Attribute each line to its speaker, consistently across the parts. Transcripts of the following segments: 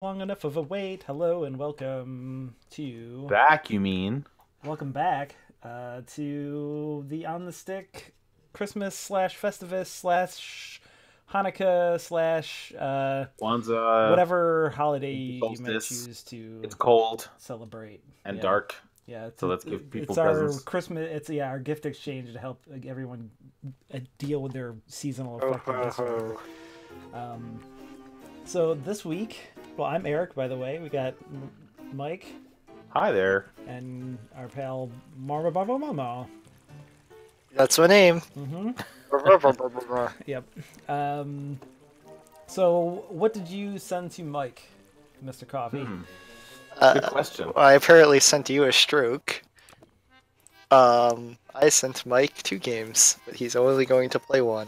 Speaker 1: Long enough of a wait. Hello and welcome to
Speaker 2: Back, you mean?
Speaker 1: welcome back to the On the Stick Christmas slash Festivus slash Hanukkah slash
Speaker 2: Kwanzaa,
Speaker 1: whatever holiday you might
Speaker 2: solstice.
Speaker 1: choose to
Speaker 2: It's cold
Speaker 1: celebrate.
Speaker 2: and
Speaker 1: Yeah,
Speaker 2: dark,
Speaker 1: yeah.
Speaker 2: so let's give people
Speaker 1: It's our
Speaker 2: presents.
Speaker 1: Christmas. It's our gift exchange to help everyone deal with their seasonal
Speaker 3: Ho,
Speaker 1: affective
Speaker 3: ho,
Speaker 1: disorder.
Speaker 3: ho.
Speaker 1: Um, so this week, well, I'm Eric, by the way. We got Mike
Speaker 2: Hi there.
Speaker 1: and our pal Marma Baba Mama.
Speaker 3: That's my name.
Speaker 1: Mm-hmm.
Speaker 3: Well,
Speaker 1: Yep. So what did you send to Mike, Mr. Coffee?
Speaker 2: Good question.
Speaker 3: I apparently sent you a stroke. I sent Mike 2 games, but he's only going to play one.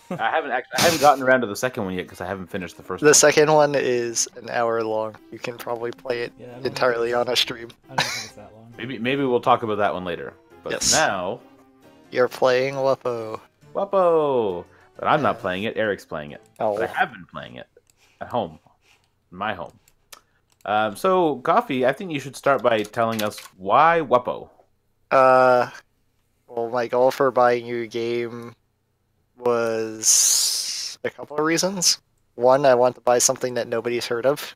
Speaker 2: I haven't gotten around to the second one yet because I haven't finished the first
Speaker 3: The
Speaker 2: one.
Speaker 3: second one is an hour long. You can probably play it
Speaker 1: Yeah, I don't
Speaker 3: entirely
Speaker 1: think
Speaker 3: on a stream.
Speaker 1: I don't think it's that long.
Speaker 2: Maybe we'll talk about that one later. But
Speaker 3: Yes.
Speaker 2: now,
Speaker 3: You're playing Wuppo.
Speaker 2: Wuppo! But I'm not playing it. Eric's playing it.
Speaker 3: Oh.
Speaker 2: But I have been playing it at home, in my home. So, Coffee, I think you should start by telling us why Wuppo.
Speaker 3: Well, my goal for buying you a game was a couple of reasons. One, I want to buy something that nobody's heard of.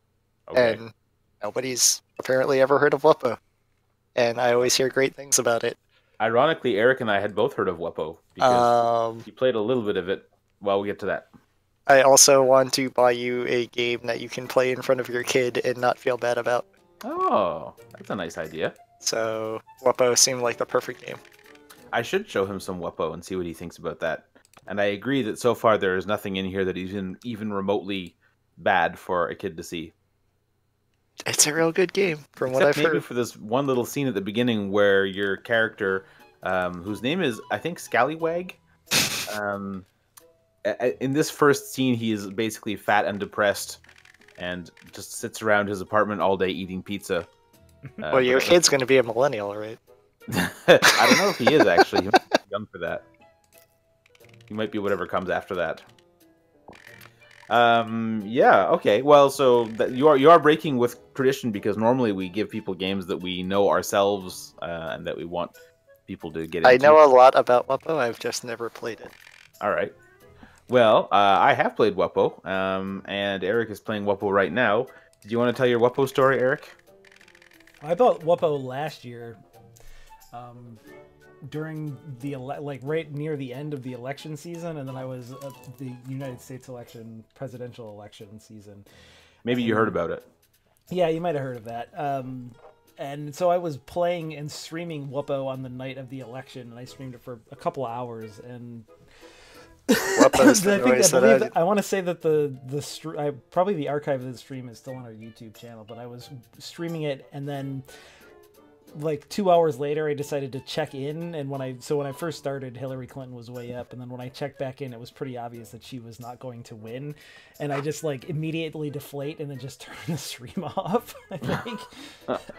Speaker 2: Okay.
Speaker 3: And nobody's apparently ever heard of Wuppo. And I always hear great things about it.
Speaker 2: Ironically, Eric and I had both heard of Wuppo because you played a little bit of it. Well, we'll get to that.
Speaker 3: I also want to buy you a game that you can play in front of your kid and not feel bad about.
Speaker 2: Oh, that's a nice idea.
Speaker 3: So Wuppo seemed like the perfect game.
Speaker 2: I should show him some Wuppo and see what he thinks about that. And I agree that so far there is nothing in here that is even remotely bad for a kid to see.
Speaker 3: It's a real good game, from what
Speaker 2: Except
Speaker 3: I've
Speaker 2: maybe
Speaker 3: heard.
Speaker 2: for this one little scene at the beginning where your character, whose name is, I think, Scallywag, in this first scene, he is basically fat and depressed and just sits around his apartment all day eating pizza.
Speaker 3: Well, your
Speaker 2: But
Speaker 3: kid's going to be a millennial, right?
Speaker 2: I don't know if he is, actually. He might be young for that. He might be whatever comes after that. Yeah, okay. Well, so you are breaking with tradition because normally we give people games that we know ourselves and that we want people to get into.
Speaker 3: I know a lot about Wuppo, I've just never played it.
Speaker 2: All right. Well, I have played Wuppo, and Eric is playing Wuppo right now. Do you want to tell your Wuppo story, Eric?
Speaker 1: I bought Wuppo last year, during the right near the end of the election season, and then I was the United States presidential election season.
Speaker 2: Maybe you heard about it.
Speaker 1: Yeah, you might have heard of that. And so I was playing and streaming Wuppo on the night of the election, and I streamed it for a couple of hours. And
Speaker 3: Wuppo's the noise that
Speaker 1: I want to say that probably the archive of the stream is still on our YouTube channel, but I was streaming it, and then like 2 hours later I decided to check in, and when I first started, Hillary Clinton was way up, and then when I checked back in, it was pretty obvious that she was not going to win, and I just like immediately deflate and then just turn the stream off. I think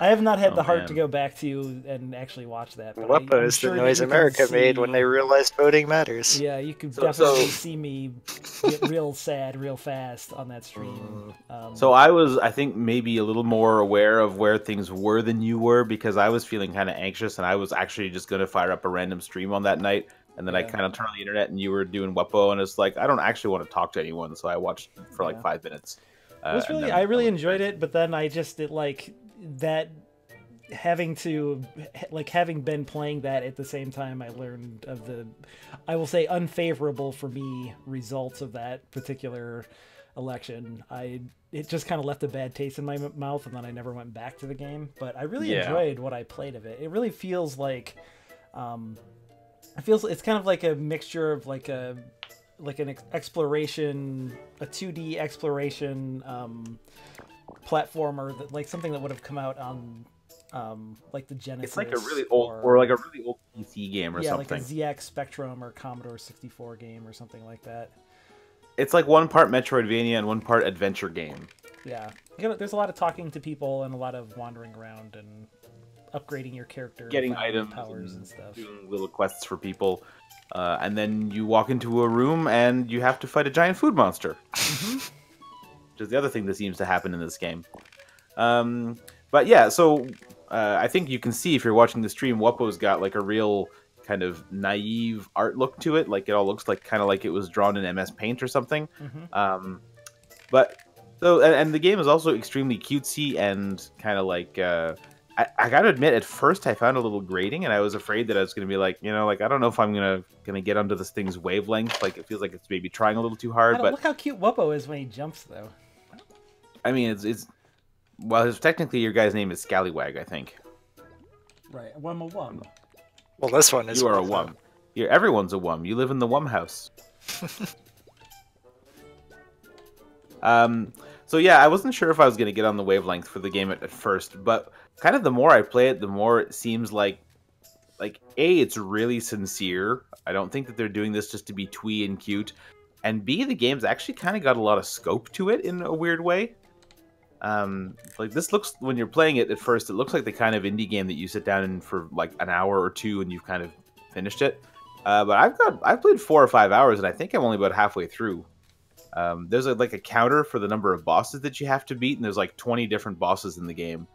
Speaker 1: I have not had the heart to go back to and actually watch that. But
Speaker 3: Wuppo
Speaker 1: I'm
Speaker 3: is
Speaker 1: sure
Speaker 3: the
Speaker 1: that
Speaker 3: noise
Speaker 1: you can
Speaker 3: America made
Speaker 1: see-
Speaker 3: when they realized voting matters.
Speaker 1: Yeah, you could
Speaker 2: So-
Speaker 1: definitely
Speaker 2: so-
Speaker 1: see me get real sad real fast on that stream.
Speaker 2: So I was, I think, maybe a little more aware of where things were than you were because I was feeling kind of anxious and I was actually just going to fire up a random stream on that night. And then I
Speaker 1: Yeah.
Speaker 2: kind of turned on the internet and you were doing Wuppo and it's like, I don't actually want to talk to anyone. So I watched for like
Speaker 1: Yeah.
Speaker 2: 5 minutes.
Speaker 1: It was
Speaker 2: and
Speaker 1: really,
Speaker 2: then
Speaker 1: I really
Speaker 2: went to
Speaker 1: enjoyed
Speaker 2: bed.
Speaker 1: it, but then that having been playing that at the same time, I learned of the, I will say, unfavorable for me results of that particular election. It just kind of left a bad taste in my mouth, and then I never went back to the game. But I really
Speaker 2: Yeah.
Speaker 1: enjoyed what I played of it. It really feels like, it's kind of like a mixture of like an exploration, a 2D exploration platformer, that like something that would have come out on like the Genesis.
Speaker 2: It's like a really old, or like a really old PC game or
Speaker 1: yeah,
Speaker 2: something.
Speaker 1: like a ZX Spectrum or Commodore 64 game or something like that.
Speaker 2: It's like one part Metroidvania and one part adventure game.
Speaker 1: Yeah, there's a lot of talking to people and a lot of wandering around and upgrading your character,
Speaker 2: Getting
Speaker 1: finding
Speaker 2: items
Speaker 1: powers and stuff.
Speaker 2: doing little quests for people. And then you walk into a room and you have to fight a giant food monster. which is the other thing that seems to happen in this game. But yeah, so I think you can see if you're watching the stream, Wuppo's got like a real kind of naive art look to it. Like it all looks like kind of like it was drawn in MS Paint or something. But so, and the game is also extremely cutesy and kind of like I gotta admit, at first I found it a little grating, and I was afraid that I was gonna be like, like I don't know if I'm gonna get onto this thing's wavelength. Like it feels like it's maybe trying a little too hard. But
Speaker 1: look how cute Wuppo is when he jumps, though.
Speaker 2: I mean, it's well, technically your guy's name is Scallywag, I think.
Speaker 1: Right, Wum a Wum.
Speaker 3: Well, this one is.
Speaker 2: You are a Wum. Everyone's a Wum. You live in the Wum house. So yeah, I wasn't sure if I was going to get on the wavelength for the game at first, but kind of the more I play it, the more it seems like A, it's really sincere. I don't think that they're doing this just to be twee and cute. And B, the game's actually kind of got a lot of scope to it in a weird way. Like this looks, when you're playing it at first, it looks like the kind of indie game that you sit down in for like an hour or two and you've kind of finished it. But I've played 4 or 5 hours and I think I'm only about halfway through. There's like a counter for the number of bosses that you have to beat, and there's like 20 different bosses in the game,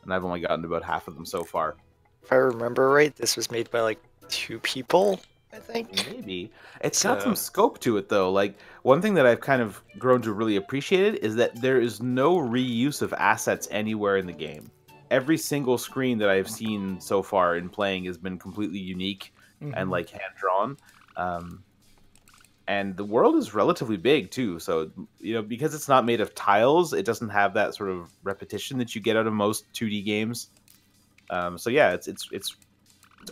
Speaker 2: and I've only gotten to about half of them so far.
Speaker 3: If I remember right, this was made by like 2 people, I think.
Speaker 2: Maybe. It's got some scope to it, though. Like, one thing that I've kind of grown to really appreciate is that there is no reuse of assets anywhere in the game. Every single screen that I've seen so far in playing has been completely unique and like hand-drawn. And the world is relatively big too, so because it's not made of tiles, it doesn't have that sort of repetition that you get out of most 2D games. So yeah, it's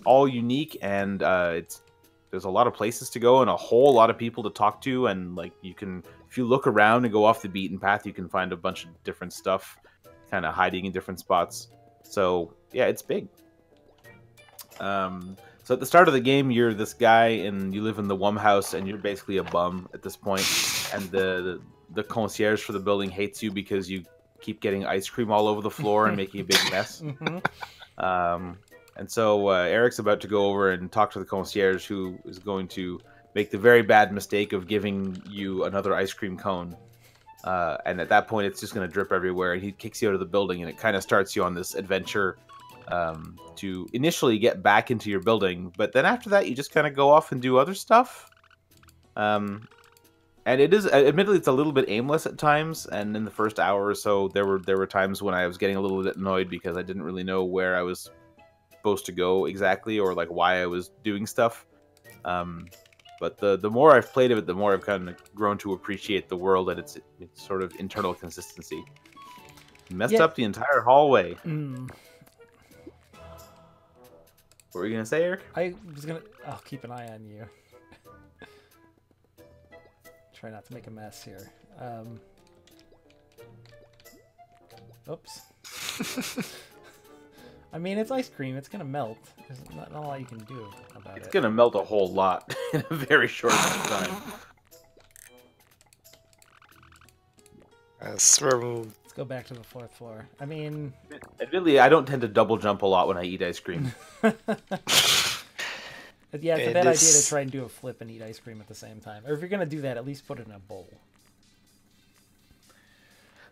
Speaker 2: all unique, and there's a lot of places to go and a whole lot of people to talk to, and like if you look around and go off the beaten path, you can find a bunch of different stuff, kind of hiding in different spots. So yeah, it's big. So at the start of the game, you're this guy, and you live in the Wum house, and you're basically a bum at this point. And the concierge for the building hates you because you keep getting ice cream all over the floor and making a big mess. And so Eric's about to go over and talk to the concierge, who is going to make the very bad mistake of giving you another ice cream cone. And at that point, it's just going to drip everywhere, and he kicks you out of the building, and it kind of starts you on this adventure to initially get back into your building, but then after that you just kind of go off and do other stuff. And it is, admittedly, it's a little bit aimless at times, and in the first hour or so there were times when I was getting a little bit annoyed because I didn't really know where I was supposed to go exactly, or like why I was doing stuff. But the more I've played of it, the more I've kind of grown to appreciate the world and its sort of internal consistency. Messed up the entire hallway. What were you gonna say, Eric?
Speaker 1: I'll keep an eye on you. Try not to make a mess here. Oops. I mean, it's ice cream. It's gonna melt. There's not a lot you can do about it.
Speaker 2: It's gonna melt a whole lot in a very short amount of time.
Speaker 1: Let's go back to the 4th floor. I mean,
Speaker 2: admittedly, I don't tend to double jump a lot when I eat ice cream.
Speaker 1: Yeah, it's a bad idea to try and do a flip and eat ice cream at the same time. Or if you're gonna do that, at least put it in a bowl.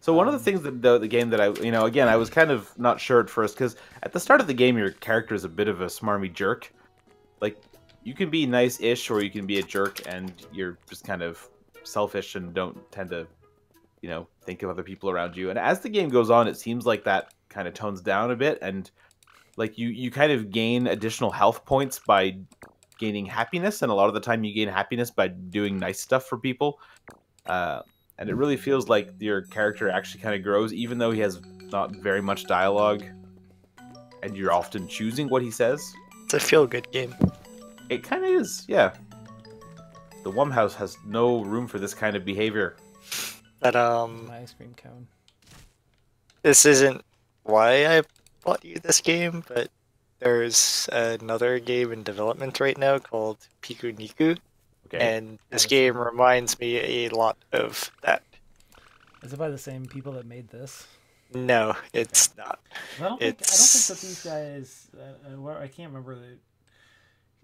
Speaker 2: So one of the things that the game that again, I was kind of not sure at first, because at the start of the game, your character is a bit of a smarmy jerk. Like, you can be nice-ish, or you can be a jerk, and you're just kind of selfish and don't tend to, think of other people around you. And as the game goes on, it seems like that kind of tones down a bit, and like you kind of gain additional health points by gaining happiness, and a lot of the time you gain happiness by doing nice stuff for people. And it really feels like your character actually kind of grows, even though he has not very much dialogue, and you're often choosing what he says.
Speaker 3: It's a feel-good game.
Speaker 2: It kind of is, yeah. The Wum house has no room for this kind of behavior.
Speaker 3: But
Speaker 1: My ice cream cone.
Speaker 3: This isn't why I bought you this game, but there's another game in development right now called Picou Nakute.
Speaker 2: Okay.
Speaker 3: And this game reminds me a lot of that.
Speaker 1: Is it by the same people that made this?
Speaker 3: No, it's not.
Speaker 1: I don't think that these guys. I can't remember.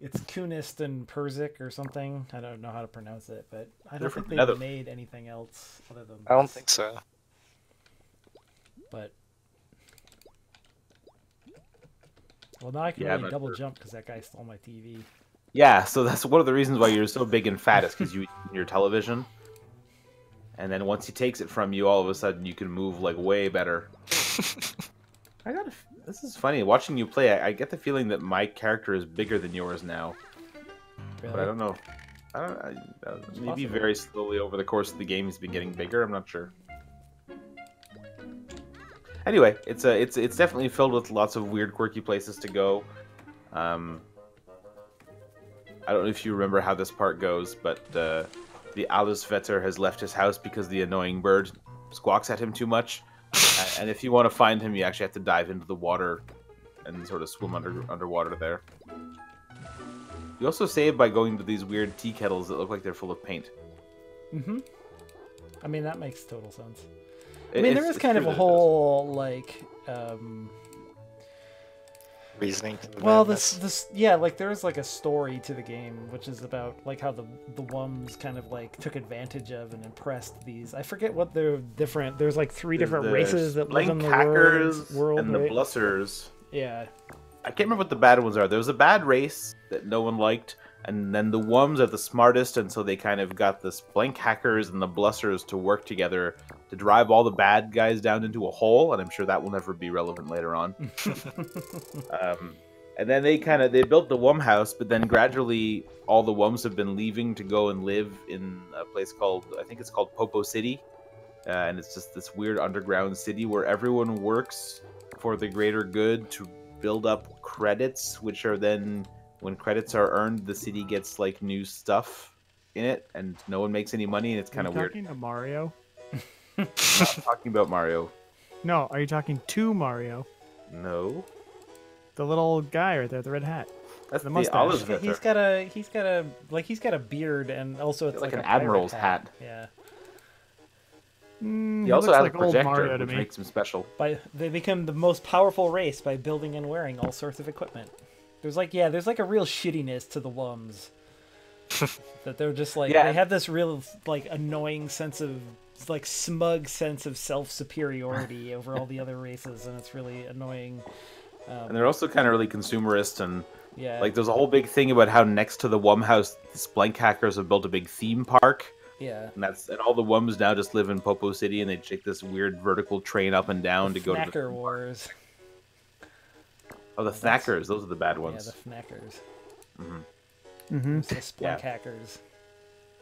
Speaker 1: it's Kunist and Persic or something. I don't know how to pronounce it, but I
Speaker 2: They're
Speaker 1: don't think
Speaker 2: from
Speaker 1: they've
Speaker 2: Nether-
Speaker 1: made anything else other than
Speaker 3: I don't
Speaker 1: this.
Speaker 3: think so.
Speaker 1: But well, now I can
Speaker 2: Yeah, I'm
Speaker 1: really
Speaker 2: not
Speaker 1: double
Speaker 2: sure.
Speaker 1: jump because that guy stole my TV.
Speaker 2: Yeah, so that's one of the reasons why you're so big and fat is because you eat your television. And then once he takes it from you, all of a sudden you can move like way better. This is funny. Watching you play, I get the feeling that my character is bigger than yours now.
Speaker 1: Really?
Speaker 2: But I don't know. Maybe
Speaker 1: possible.
Speaker 2: very slowly over the course of the game he's been getting bigger. I'm not sure. Anyway, it's definitely filled with lots of weird, quirky places to go. I don't know if you remember how this part goes, but the Allesvetter has left his house because the annoying bird squawks at him too much. And if you want to find him, you actually have to dive into the water and sort of swim underwater there. You also save by going to these weird tea kettles that look like they're full of paint.
Speaker 1: Mm-hmm. I mean, that makes total sense. I mean, there is kind of a
Speaker 2: true that it does.
Speaker 1: whole, like,
Speaker 3: Reasoning to the
Speaker 1: well,
Speaker 3: madness.
Speaker 1: yeah, like there's like a story to the game, which is about like how the Wums kind of like took advantage of and impressed these. I forget what they're different. There's like three different
Speaker 2: The
Speaker 1: races that live in the
Speaker 2: Blankhackers
Speaker 1: world,
Speaker 2: and the
Speaker 1: right?
Speaker 2: Blussers.
Speaker 1: Yeah,
Speaker 2: I can't remember what the bad ones are. There was a bad race that no one liked, and then the Wums are the smartest, and so they kind of got the Blankhackers and the Blussers to work together to drive all the bad guys down into a hole, and I'm sure that will never be relevant later on. And then they built the Wum house, but then gradually all the Wums have been leaving to go and live in a place called, I think it's called Popo City, and it's just this weird underground city where everyone works for the greater good to build up credits, which are then, when credits are earned, the city gets like new stuff in it, and no one makes any money, and it's kind of weird.
Speaker 4: Talking to Mario?
Speaker 2: I'm not talking about Mario.
Speaker 4: No, are you talking to Mario?
Speaker 2: No,
Speaker 4: The little guy right there, the red hat.
Speaker 2: that's
Speaker 4: The
Speaker 2: the
Speaker 4: mustache.
Speaker 2: Allesvetter.
Speaker 1: he's got a beard, and also it's
Speaker 2: Like
Speaker 1: like
Speaker 2: an
Speaker 1: a pirate
Speaker 2: admiral's hat.
Speaker 1: Yeah,
Speaker 2: He also
Speaker 4: looks
Speaker 2: has
Speaker 4: like
Speaker 2: a
Speaker 4: old
Speaker 2: projector,
Speaker 4: Mario to
Speaker 2: which
Speaker 4: me.
Speaker 2: makes him special.
Speaker 1: they become the most powerful race by building and wearing all sorts of equipment. There's like a real shittiness to the Wums. That they're just like
Speaker 2: Yeah.
Speaker 1: they have this real like annoying sense of like smug sense of self superiority over all the other races, and it's really annoying.
Speaker 2: And they're also kind of really consumerist, and
Speaker 1: Yeah,
Speaker 2: like there's a whole big thing about how next to the Wum house, the Blankhackers have built a big theme park,
Speaker 1: yeah.
Speaker 2: and all the Wums now just live in Popo City, and they take this weird vertical train up and down to go to the
Speaker 1: Snacker Wars.
Speaker 2: Oh, the Snackers, those are the bad
Speaker 1: Yeah,
Speaker 2: ones.
Speaker 1: the Fnackers.
Speaker 4: Mm-hmm.
Speaker 1: It's the Splunk hackers.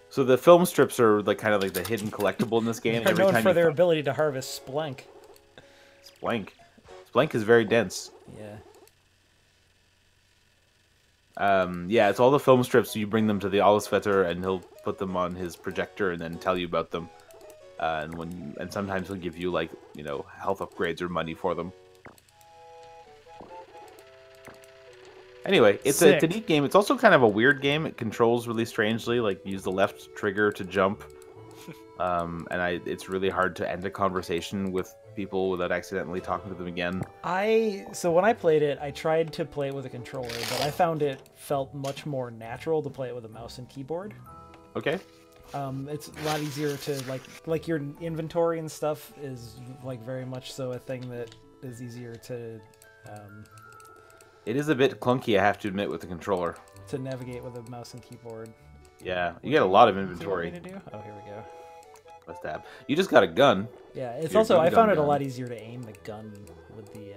Speaker 2: So the film strips are like kind of like the hidden collectible in this game.
Speaker 1: They're
Speaker 2: Every
Speaker 1: known
Speaker 2: time
Speaker 1: for
Speaker 2: you
Speaker 1: their
Speaker 2: find
Speaker 1: ability to harvest Splunk.
Speaker 2: Splank is very dense.
Speaker 1: Yeah.
Speaker 2: Yeah, it's all the film strips. So you bring them to the Allesvetter, and he'll put them on his projector and then tell you about them. And sometimes he'll give you like health upgrades or money for them. Anyway, it's a neat game. It's also kind of a weird game. It controls really strangely. Like you use the left trigger to jump, it's really hard to end a conversation with people without accidentally talking to them again.
Speaker 1: So when I played it, I tried to play it with a controller, but I found it felt much more natural to play it with a mouse and keyboard.
Speaker 2: Okay.
Speaker 1: It's a lot easier to like your inventory and stuff is like very much so a thing that is easier to
Speaker 2: It is a bit clunky, I have to admit, with the controller.
Speaker 1: navigate with a mouse and keyboard.
Speaker 2: Yeah, you get a lot of
Speaker 1: What do you
Speaker 2: inventory.
Speaker 1: want me to do? Oh, here we go.
Speaker 2: Let's tab. You just got a gun.
Speaker 1: Yeah, it's
Speaker 2: Your
Speaker 1: also I
Speaker 2: gum
Speaker 1: found it a
Speaker 2: gun.
Speaker 1: lot easier to aim the gun with the.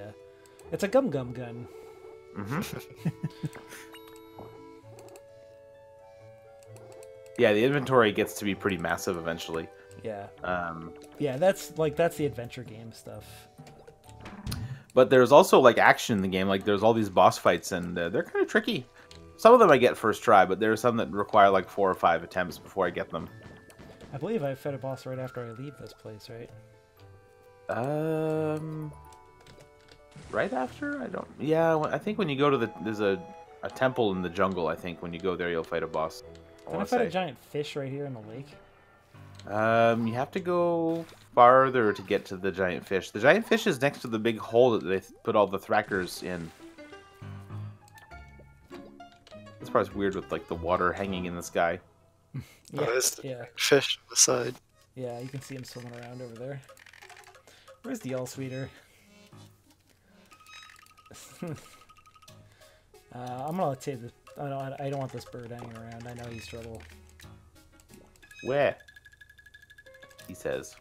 Speaker 1: It's a gum gun.
Speaker 2: Yeah, the inventory gets to be pretty massive eventually.
Speaker 1: Yeah,
Speaker 2: Um,
Speaker 1: yeah. That's the adventure game stuff.
Speaker 2: but there's also like action in the game. Like there's all these boss fights, and they're kind of tricky. Some of them I get first try, but there are some that require like 4 or 5 attempts before I get them.
Speaker 1: I believe I fed a boss right after I leave this place, right?
Speaker 2: Right after? I don't. Yeah, I think when you go to there's a temple in the jungle. I think when you go there, you'll fight a boss.
Speaker 1: Did I fight a giant fish right here in the lake?
Speaker 2: You have to go farther to get to the giant fish. The giant fish is next to the big hole that they put all the thrackers in. part's weird with like the water hanging in the sky.
Speaker 1: Yeah,
Speaker 3: there's the
Speaker 1: yeah,
Speaker 3: fish on the side.
Speaker 1: yeah. You can see him swimming around over there. Where's the all sweeter? I'm gonna take this. I don't want this bird hanging around. I know he's trouble.
Speaker 2: Where? He says.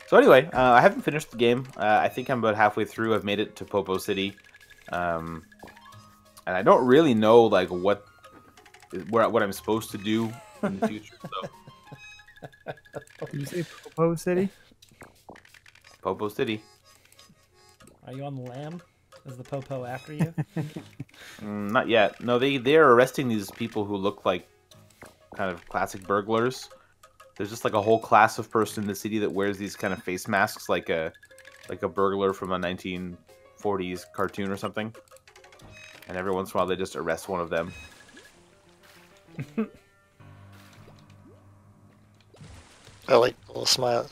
Speaker 2: So anyway, I haven't finished the game. I think I'm about halfway through. I've made it to Popo City, and I don't really know like what I'm supposed to do in the future. So
Speaker 4: Did you say Popo City?
Speaker 2: Popo City.
Speaker 1: Are you on the lam? Is the popo after you?
Speaker 2: Not yet. No, they're arresting these people who look like kind of classic burglars. There's just like a whole class of person in the city that wears these kind of face masks, like a burglar from a 1940s cartoon or something. And every once in a while, they just arrest one of them.
Speaker 3: I like the little smile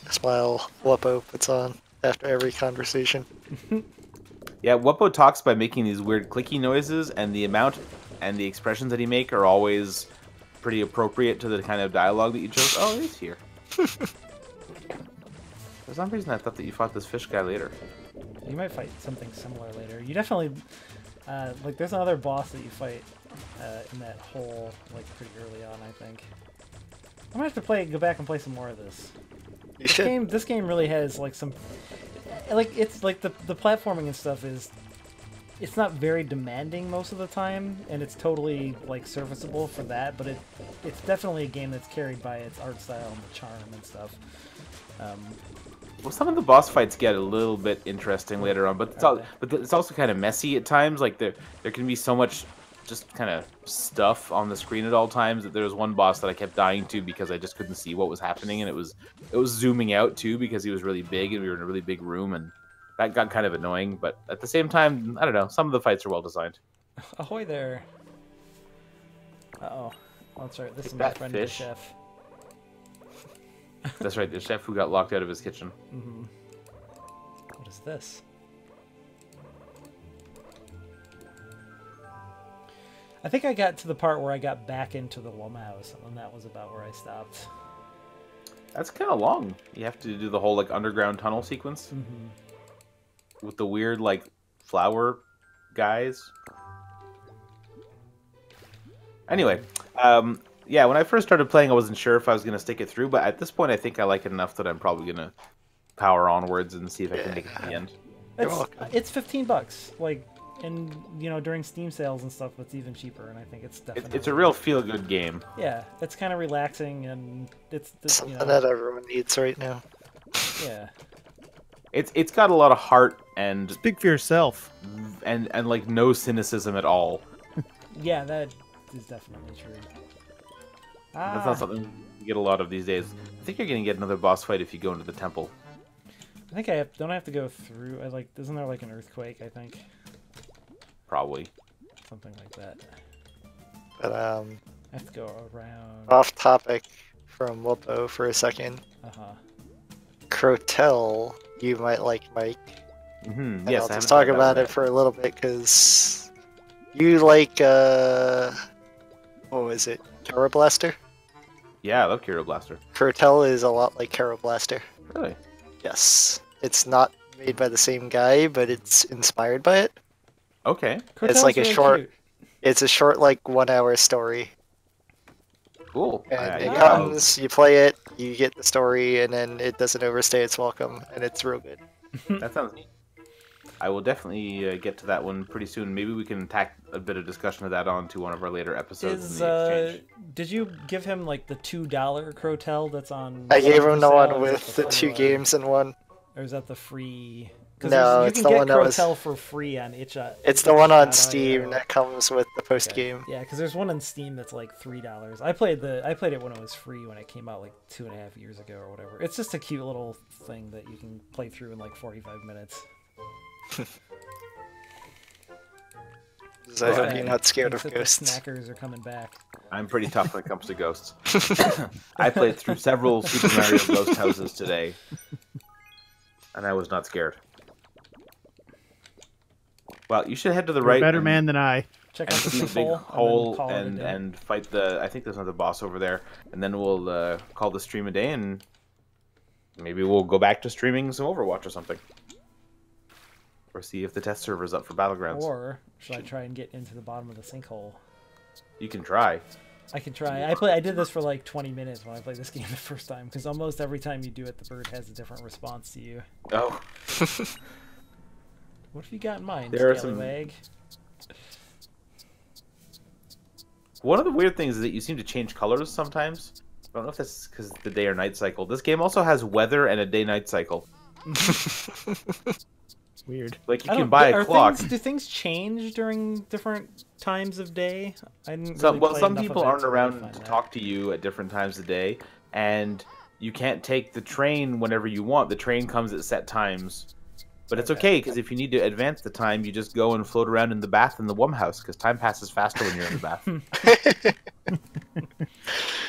Speaker 3: Wuppo puts on after every conversation.
Speaker 2: Yeah, Wuppo talks by making these weird clicky noises, and the amount and the expressions that he make are always pretty appropriate to the kind of dialogue that you chose. Oh, he's here. For some reason, I thought that you fought this fish guy later.
Speaker 1: You might fight something similar later. You definitely like. There's another boss that you fight in that hole like pretty early on. I think. I'm gonna have to go back and play some more of this.
Speaker 3: You should.
Speaker 1: This game really has like some, like it's like the platforming and stuff is, it's not very demanding most of the time, and it's totally like serviceable for that. But it's definitely a game that's carried by its art style and the charm and stuff.
Speaker 2: Well, some of the boss fights get a little bit interesting later on, but it's also kind of messy at times. Like there can be so much just kind of stuff on the screen at all times that there was one boss that I kept dying to because I just couldn't see what was happening, and it was zooming out too because he was really big and we were in a really big room, and that got kind of annoying. But at the same time, I don't know, some of the fights are well designed.
Speaker 1: Ahoy there! Oh, that's right. This is my
Speaker 2: that
Speaker 1: friend
Speaker 2: fish.
Speaker 1: the chef.
Speaker 2: That's right, the chef who got locked out of his kitchen.
Speaker 1: Mm-hmm. What is this? I think I got to the part where I got back into the Lum house, and that was about where I stopped.
Speaker 2: That's kind of long. You have to do the whole like underground tunnel sequence with the weird like flower guys. Anyway, yeah, when I first started playing, I wasn't sure if I was going to stick it through, but at this point, I think I like it enough that I'm probably going to power onwards and see if I can make it to the end.
Speaker 1: It's $15, like, and you know during Steam sales and stuff, it's even cheaper, and I think it's definitely
Speaker 2: it's a real feel-good game.
Speaker 1: Yeah, it's kind of relaxing, and it's
Speaker 3: Something
Speaker 1: you know,
Speaker 3: that everyone needs right now.
Speaker 1: yeah.
Speaker 2: It's got a lot of heart and
Speaker 4: Speak for yourself.
Speaker 2: and like no cynicism at all.
Speaker 1: Yeah, that is definitely true.
Speaker 2: That's not something you get a lot of these days. I think you're gonna get another boss fight if you go into the temple.
Speaker 1: I think don't I have to go through? Isn't there like an earthquake? I think
Speaker 2: Probably.
Speaker 1: something like that.
Speaker 3: But
Speaker 1: I have to go around.
Speaker 3: off topic from Wuppo for a second. Crotel, you might like Mike.
Speaker 2: Mm-hmm.
Speaker 3: And
Speaker 2: Yes,
Speaker 3: I'll
Speaker 2: I
Speaker 3: just
Speaker 2: haven't
Speaker 3: talk
Speaker 2: tried that
Speaker 3: about
Speaker 2: one
Speaker 3: it for a little bit because you like what was it? Blaster?
Speaker 2: Yeah, I love Kiro Blaster.
Speaker 3: Crotel is a lot like Blaster.
Speaker 2: Really?
Speaker 3: Yes. It's not made by the same guy, but it's inspired by it.
Speaker 2: Okay.
Speaker 3: It's like a
Speaker 1: really
Speaker 3: short
Speaker 1: cute.
Speaker 3: It's a short like 1 hour story.
Speaker 2: Cool.
Speaker 3: And it
Speaker 2: Yeah,
Speaker 3: comes, you play it, you get the story, and then it doesn't overstay its welcome, and it's real good.
Speaker 2: that sounds neat. I will definitely get to that one pretty soon. Maybe we can tack a bit of discussion of that on to one of our later episodes in the Exchange.
Speaker 1: Did you give him like the $2 Crotel that's on?
Speaker 3: I gave him the
Speaker 1: sale,
Speaker 3: one
Speaker 1: or is
Speaker 3: with
Speaker 1: that
Speaker 3: the two
Speaker 1: free one?
Speaker 3: games in one.
Speaker 1: Or is that the free?
Speaker 3: No,
Speaker 1: you
Speaker 3: it's
Speaker 1: can
Speaker 3: the
Speaker 1: get
Speaker 3: one that was-
Speaker 1: Crotel for free on itch.io.
Speaker 3: It's the one on Steam that comes with the post game.
Speaker 1: Yeah, because there's one on Steam that's like $3. I played it when it was free when it came out like 2.5 years ago or whatever. It's just a cute little thing that you can play through in like 45 minutes.
Speaker 3: I hope you're not scared of
Speaker 1: Thinks that the
Speaker 3: ghosts.
Speaker 1: Snackers are coming back.
Speaker 2: I'm pretty tough when it comes to ghosts. I played through several Super Mario Ghost houses today, and I was not scared. Well, you should head to the
Speaker 4: You're
Speaker 2: right.
Speaker 4: a better
Speaker 2: and-
Speaker 4: man than I.
Speaker 1: Check
Speaker 2: and
Speaker 1: out the
Speaker 2: see the big
Speaker 1: sinkhole
Speaker 2: hole
Speaker 1: call it a day.
Speaker 2: and fight the. I think there's another boss over there, and then we'll call the stream a day, and maybe we'll go back to streaming some Overwatch or something, or see if the test server's up for Battlegrounds.
Speaker 1: Or should I try and get into the bottom of the sinkhole?
Speaker 2: You can try.
Speaker 1: I can try. I did this for like 20 minutes when I played this game the first time, because almost every time you do it, the bird has a different response to you.
Speaker 2: Oh.
Speaker 1: What have you got in mind,
Speaker 2: There are some-
Speaker 1: Scallywag?
Speaker 2: One of the weird things is that you seem to change colors sometimes. I don't know if that's because the day or night cycle. This game also has weather and a day-night cycle.
Speaker 4: Weird.
Speaker 2: Like you can buy a clock.
Speaker 1: Do things change during different times of day? I didn't
Speaker 2: Some,
Speaker 1: really play
Speaker 2: some
Speaker 1: enough
Speaker 2: people
Speaker 1: of it
Speaker 2: aren't
Speaker 1: to really
Speaker 2: around
Speaker 1: find
Speaker 2: to
Speaker 1: that.
Speaker 2: talk to you at different times of day, and you can't take the train whenever you want. The train comes at set times. But it's okay, because if you need to advance the time, you just go and float around in the bath in the Wum house, because time passes faster when you're in the bath.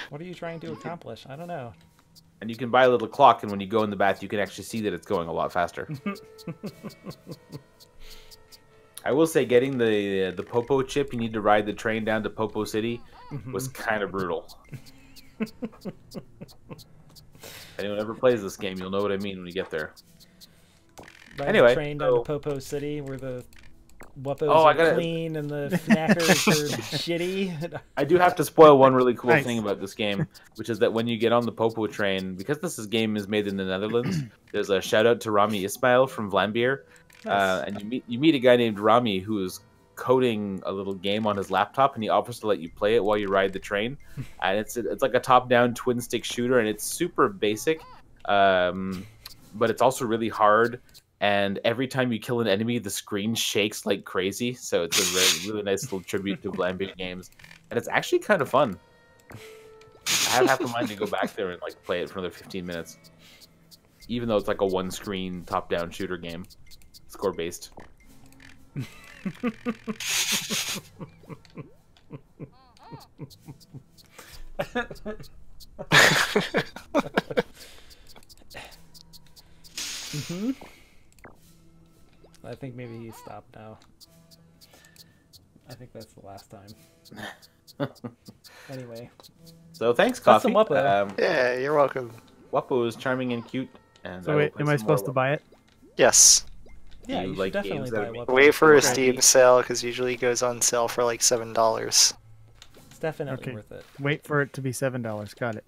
Speaker 1: What are you trying to accomplish? I don't know.
Speaker 2: And you can buy a little clock, and when you go in the bath, you can actually see that it's going a lot faster. I will say, getting the Popo chip, you need to ride the train down to Popo City, was kind of brutal. If anyone ever plays this game, you'll know what I mean when you get there.
Speaker 1: Ride
Speaker 2: Anyway,
Speaker 1: the train down
Speaker 2: so-
Speaker 1: to Popo City, where the Wuppos
Speaker 2: Oh, I
Speaker 1: are
Speaker 2: gotta-
Speaker 1: clean and the Fnackers are shitty.
Speaker 2: I do have to spoil one really cool
Speaker 4: Nice.
Speaker 2: thing about this game, which is that when you get on the Popo train, because game is made in the Netherlands, there's a shout out to Rami Ismail from Vlambeer,
Speaker 1: Nice.
Speaker 2: and you meet a guy named Rami who is coding a little game on his laptop, and he offers to let you play it while you ride the train, and it's like a top down twin stick shooter, and it's super basic, but it's also really hard. And every time you kill an enemy, the screen shakes like crazy. So it's a really nice little tribute to Vlambeer games, and it's actually kind of fun. I have half a mind to go back there and like play it for another 15 minutes, even though it's like a one-screen top-down shooter game, score-based.
Speaker 1: I think maybe he stopped now. I think that's the last time. Anyway,
Speaker 2: So thanks,
Speaker 1: That's
Speaker 2: Coffee.
Speaker 1: some Wuppo.
Speaker 3: Yeah, you're welcome.
Speaker 2: Wuppo is charming and cute. And
Speaker 4: So
Speaker 2: will
Speaker 4: wait,
Speaker 2: play
Speaker 4: am I
Speaker 2: some more
Speaker 4: supposed to
Speaker 2: Wuppo.
Speaker 4: buy it?
Speaker 3: Yes.
Speaker 1: yeah,
Speaker 2: you
Speaker 1: you should
Speaker 2: like
Speaker 1: definitely
Speaker 2: games that
Speaker 1: buy
Speaker 2: are made-
Speaker 1: Wuppo.
Speaker 3: Wait for a
Speaker 2: Okay.
Speaker 3: Steam sale, because usually it goes on sale for like $7.
Speaker 1: It's definitely
Speaker 4: Okay.
Speaker 1: worth it.
Speaker 4: Wait for it to be $7. Got it.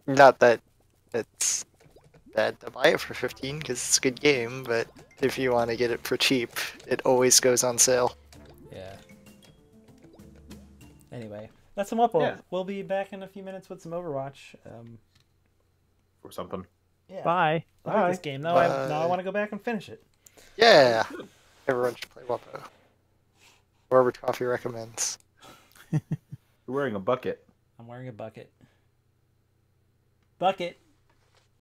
Speaker 3: Not that it's bad to buy it for 15 because it's a good game, but if you want to get it for cheap, it always goes on sale.
Speaker 1: Yeah. Anyway, that's some Wuppo.
Speaker 2: Yeah.
Speaker 1: We'll be back in a few minutes with some Overwatch.
Speaker 2: Or something.
Speaker 1: Yeah.
Speaker 4: Bye.
Speaker 1: I like this
Speaker 2: Bye.
Speaker 1: game. Now I want to go back and finish it.
Speaker 3: Yeah, everyone should play Wuppo. Wherever Coffee recommends.
Speaker 2: You're wearing a bucket.
Speaker 1: I'm wearing a bucket. Bucket.